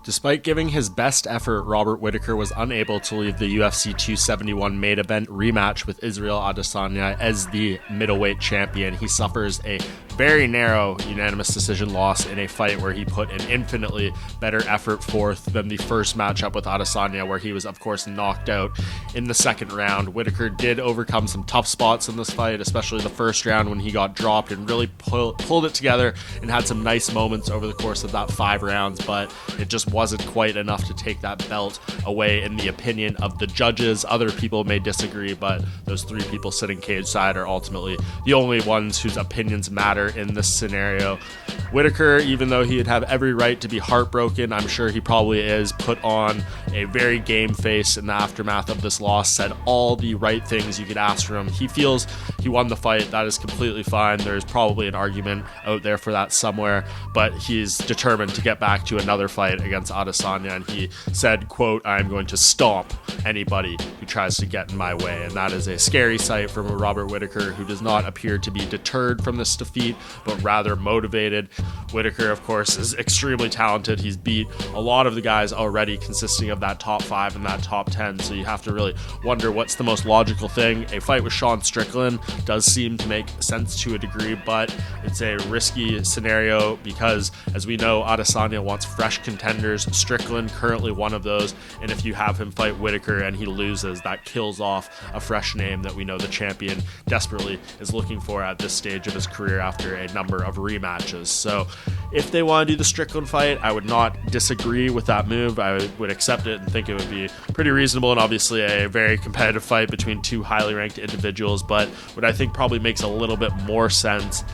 Despite giving his best effort, Robert Whittaker was unable to leave the UFC 271 main event rematch with Israel Adesanya as the middleweight champion. He suffers a very narrow unanimous decision loss in a fight where he put an infinitely better effort forth than the first matchup with Adesanya, where he was, of course, knocked out in the second round. Whittaker did overcome some tough spots in this fight, especially the first round when he got dropped, and really pulled it together and had some nice moments over the course of that 5 rounds, but it just wasn't quite enough to take that belt away in the opinion of the judges. Other people may disagree, but those 3 people sitting cage side are ultimately the only ones whose opinions matter in this scenario. Whittaker, even though he'd have every right to be heartbroken, I'm sure he probably is, put on a very game face in the aftermath of this loss, said all the right things you could ask from him. He feels he won the fight. That is completely fine. There's probably an argument out there for that somewhere, but he's determined to get back to another fight against Adesanya, and he said, quote, "I'm going to stomp anybody who tries to get in my way." And that is a scary sight from a Robert Whittaker who does not appear to be deterred from this defeat, but rather motivated. Whittaker, of course, is extremely talented. He's beat a lot of the guys already consisting of that top 5 and that top 10, so you have to really wonder what's the most logical thing. A fight with Sean Strickland does seem to make sense to a degree, but it's a risky scenario because, as we know, Adesanya wants fresh contenders. Strickland currently one of those, and if you have him fight Whittaker and he loses, that kills off a fresh name that we know the champion desperately is looking for at this stage of his career after a number of rematches. So if they want to do the Strickland fight, I would not disagree with that move. I would accept it and think it would be pretty reasonable, and obviously a very competitive fight between 2 highly ranked individuals. But what I think probably makes a little bit more sense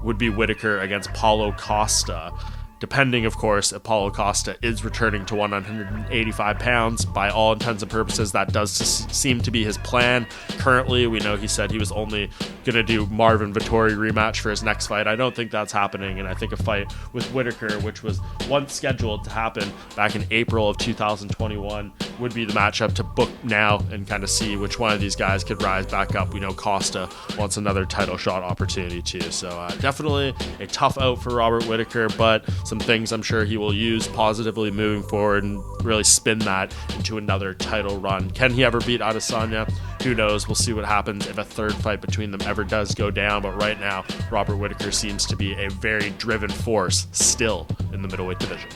would be Whittaker against Paulo Costa. Depending, of course, if Paulo Costa is returning to 185 pounds. By all intents and purposes, that does seem to be his plan. Currently, we know he said he was only going to do Marvin Vettori rematch for his next fight. I don't think that's happening, and I think a fight with Whittaker, which was once scheduled to happen back in April of 2021, would be the matchup to book now and kind of see which one of these guys could rise back up. We know Costa wants another title shot opportunity too, so definitely a tough out for Robert Whittaker, but some things I'm sure he will use positively moving forward and really spin that into another title run. Can he ever beat Adesanya? Who knows? We'll see what happens if a third fight between them ever does go down, but right now, Robert Whittaker seems to be a very driven force still in the middleweight division.